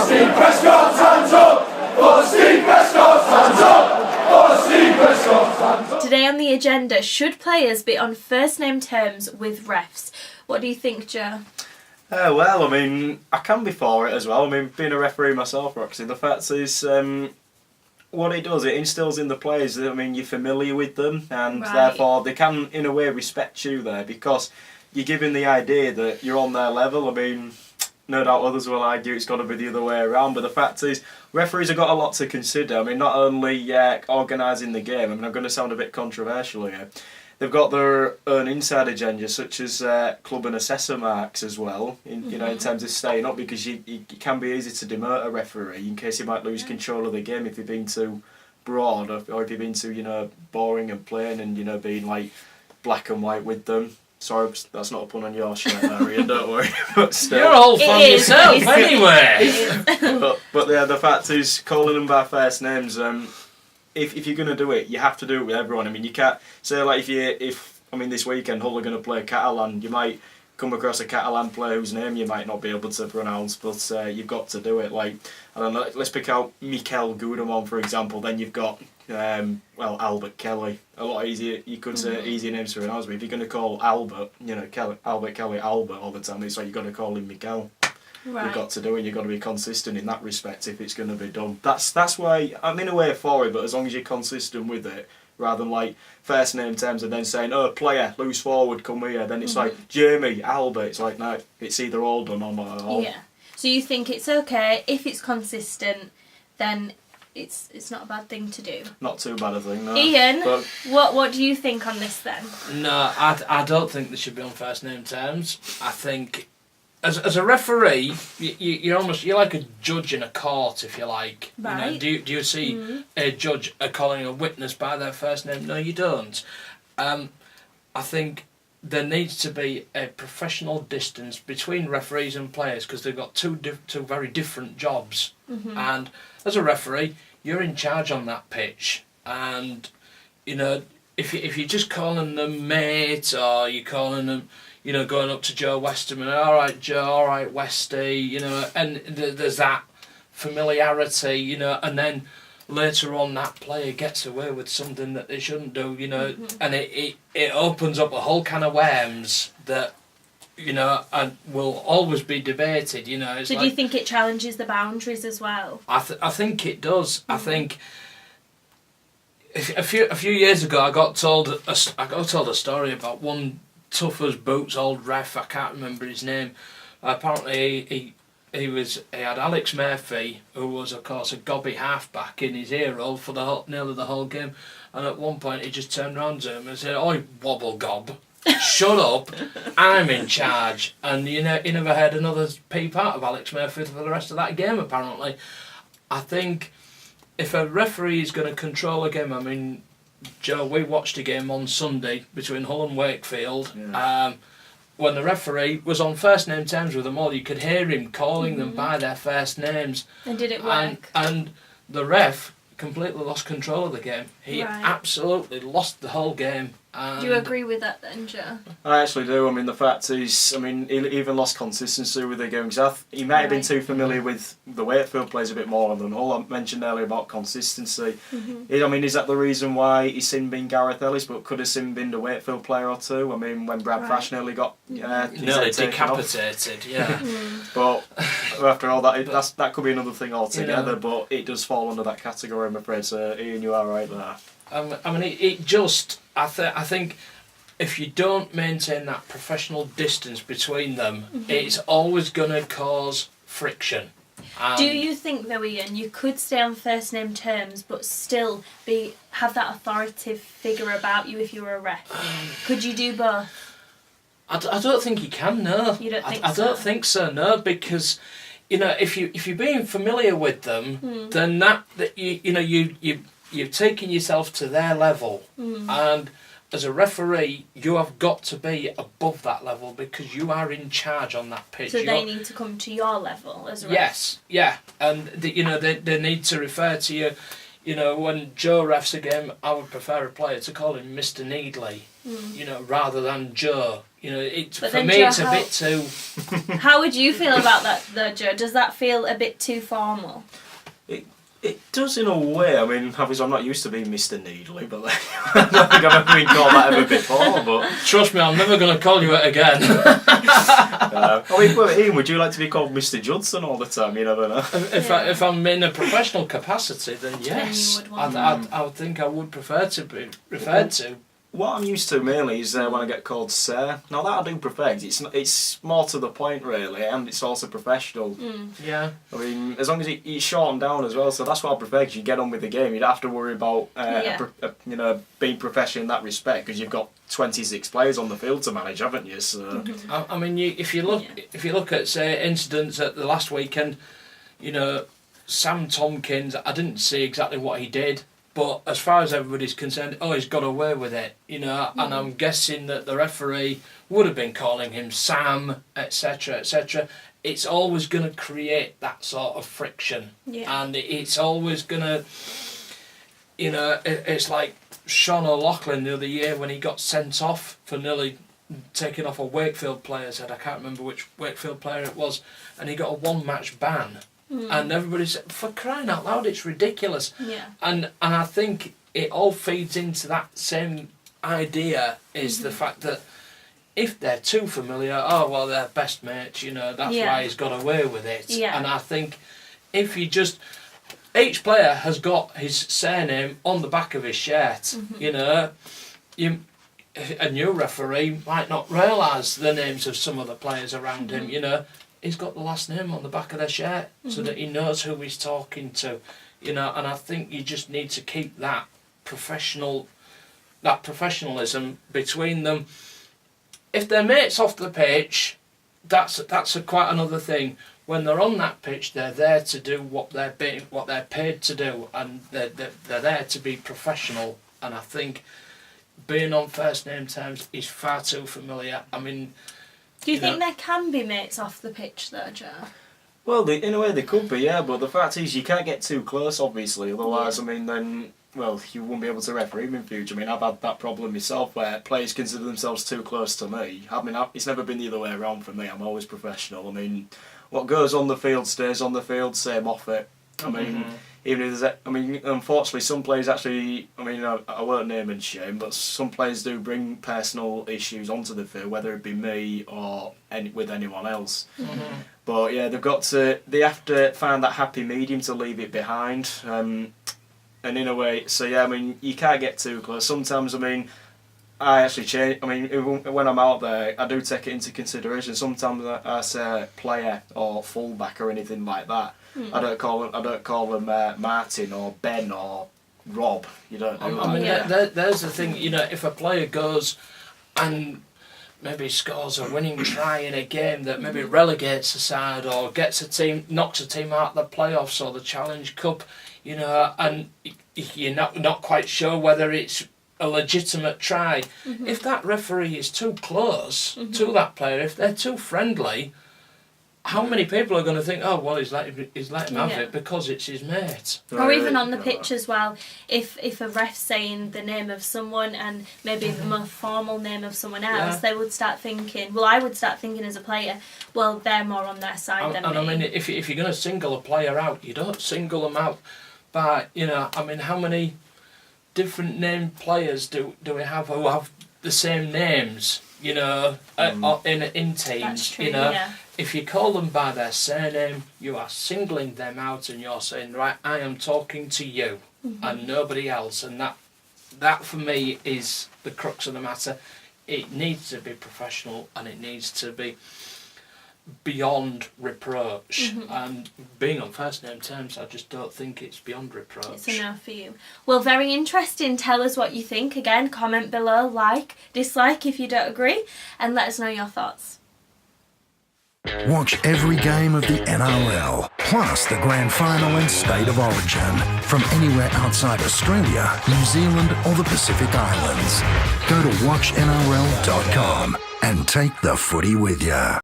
Steve Prescott, hands up! For Steve Prescott, hands up! For Steve Prescott, hands up! Today on the agenda, should players be on first name terms with refs? What do you think, Joe? Well, I mean, I can be for it as well. I mean, being a referee myself, Roxy, the fact is, what it does, it instills in the players that, I mean, you're familiar with them, and therefore they can, in a way, respect you there, because you're giving the idea that you're on their level. I mean, no doubt others will argue it's got to be the other way around, but the fact is, referees have got a lot to consider. I mean, not only organising the game, I mean, I'm going to sound a bit controversial here, they've got their own inside agenda, such as club and assessor marks as well, in terms of staying up, because it can be easy to demote a referee in case he might lose control of the game if you've been too broad, or if you've been too, boring and plain and, being like black and white with them. Sorry, that's not a pun on your shirt, Marion, don't worry. But still. You're all fun yourself, anyway. but yeah, the fact is, calling them by first names, if you're going to do it, you have to do it with everyone. I mean, you can't say, like, if this weekend Hull are going to play Catalan, you might come across a Catalan player whose name you might not be able to pronounce, but you've got to do it. Like, I don't know, let's pick out Mikel Gudemon, for example. Then you've got Albert Kelly. A lot easier. You could say easy names to pronounce, but if you're going to call Albert, Albert Kelly, Albert all the time, it's like you've got to call him Mikel. Right. You've got to do it. You've got to be consistent in that respect if it's going to be done. That's why I'm in a way for it, but as long as you're consistent with it, rather than like first name terms and then saying, oh, player, loose forward, come here. Then it's like Jamie, Albert. It's like, no, it's either all done or not at all. Yeah. So you think it's okay if it's consistent, then it's not a bad thing to do. Not too bad a thing, no. Ian, but what do you think on this then? No, I don't think they should be on first name terms. I think as a referee, you're like a judge in a court, if you like. Right. Do you see a judge calling a witness by their first name? No, you don't. I think there needs to be a professional distance between referees and players, because they've got two very different jobs. And as a referee, you're in charge on that pitch, and if you're just calling them mate, or you're calling them, going up to Joe Westerman, all right Joe, all right Westy, and there's that familiarity, and then later on that player gets away with something that they shouldn't do, and it opens up a whole can of worms that and will always be debated. So do you think it challenges the boundaries as well? I think it does. I think a few years ago I got told a story about one tough as boots old ref. I can't remember his name. Apparently he had Alex Murphy, who was of course a gobby halfback, in his ear roll for nearly the whole game, and at one point he just turned around to him and said, "Oi, wobble gob, shut up, I'm in charge." And he never heard another peep out of Alex Murphy for the rest of that game, apparently. I think if a referee is going to control a game, Joe, we watched a game on Sunday between Hull and Wakefield. Yeah. When the referee was on first name terms with them all, you could hear him calling them by their first names. And did it work? And the ref completely lost control of the game. He absolutely lost the whole game. Do you agree with that then, Joe? I actually do. The fact is, he even lost consistency with the game, because he might have been too familiar with the Wakefield players a bit more than all I mentioned earlier about consistency. Is that the reason why he's sin binned Gareth Ellis, but could have sin binned a Wakefield player or two? When Brad Fash nearly got nearly decapitated, yeah. But after all that could be another thing altogether. But it does fall under that category, I'm afraid. So Ian, you are right there. I think if you don't maintain that professional distance between them, it's always going to cause friction. Do you think, though, Ian, you could stay on first name terms but still have that authoritative figure about you if you were a ref? Could you do both? I don't think you can, no. You don't think so? I don't think so, no, because if you're being familiar with them, then you've taken yourself to their level, and as a referee, you have got to be above that level because you are in charge on that pitch. So they need to come to your level as a ref? Yes, yeah, and they need to refer to you. When Joe refs a game, I would prefer a player to call him Mr. Needley, rather than Joe, You know, But for then, me, Joe, it's a bit too. How would you feel about that, though, Joe? Does that feel a bit too formal? It does in a way. I mean, obviously I'm not used to being Mr. Needly, but I don't think I've ever been called that ever before. But Trust me, I'm never going to call you it again. I mean, well, Ian, would you like to be called Mr. Judson all the time? You never know. If I'm in a professional capacity, then yes, Then you would want I would think I would prefer to be referred to. What I'm used to mainly is when I get called sir. Now that I do prefer, 'cause it's more to the point really, and it's also professional. Yeah. I mean, as long as it's shortened down as well, so that's what I prefer. Because you get on with the game, you don't have to worry about you know, being professional in that respect, because you've got 26 players on the field to manage, haven't you? So I mean, if you look at say incidents at the last weekend, you know, Sam Tompkins, I didn't see exactly what he did. But as far as everybody's concerned, he's got away with it, you know, and I'm guessing that the referee would have been calling him Sam, etc., etc. It's always going to create that sort of friction, and it's always going to, you know, it's like Sean O'Loughlin the other year when he got sent off for nearly taking off a Wakefield player's head. I can't remember which Wakefield player it was, and he got a one-match ban. And everybody said, for crying out loud, it's ridiculous. Yeah. And I think it all feeds into that same idea, is the fact that if they're too familiar, they're best mates, you know, that's why he's got away with it. Yeah. And I think if you just... Each player has got his surname on the back of his shirt, you know. A new referee might not realise the names of some of the players around him, you know. He's got the last name on the back of their shirt so that he knows who he's talking to, you know. And I think you just need to keep that professionalism between them. If they're mates off the pitch, that's quite another thing. When they're on that pitch, they're there to do what they're paid to do, and they're there to be professional. And I think being on first name terms is far too familiar. I mean. Do you think there can be mates off the pitch though, Joe? Well, in a way they could be, yeah, but the fact is you can't get too close, obviously, otherwise, I mean, then, well, you won't be able to referee in future. I mean, I've had that problem myself where players consider themselves too close to me. I mean, it's never been the other way around for me. I'm always professional. I mean, what goes on the field stays on the field, same off it. I mean, even if unfortunately, some players actually, I mean, I won't name and shame, but some players do bring personal issues onto the field, whether it be me or with anyone else. But yeah, they have to find that happy medium to leave it behind. And in a way, so yeah, I mean, you can't get too close. Sometimes, I mean, I actually change. I mean, when I'm out there, I do take it into consideration. Sometimes I say player or fullback or anything like that. I don't call them Martin or Ben or Rob. You don't do that. I mean, there's the thing. You know, if a player goes and maybe scores a winning try in a game that maybe relegates a side or knocks a team out of the playoffs or the Challenge Cup, you know, and you're not quite sure whether it's a legitimate try. If that referee is too close to that player, if they're too friendly, how many people are going to think, he's let him have it because it's his mate? Or even on the pitch as well, if a ref's saying the name of someone and maybe the more formal name of someone else, they would start thinking, I would start thinking as a player, well, they're more on their side than me. And I mean, if you're going to single a player out, you don't single them out by, you know, I mean, how many different named players do we have who have the same names, you know, in teams? That's true, you know, yeah. If you call them by their surname, you are singling them out, and you're saying, right, I am talking to you and nobody else. And that for me is the crux of the matter. It needs to be professional, and it needs to be beyond reproach. And being on first name terms, I just don't think it's beyond reproach. It's enough for you. Well, very interesting. Tell us what you think. Again, comment below, like, dislike if you don't agree, and let us know your thoughts. Watch every game of the NRL, plus the grand final and State of Origin, from anywhere outside Australia, New Zealand or the Pacific Islands. Go to watchnrl.com and take the footy with you.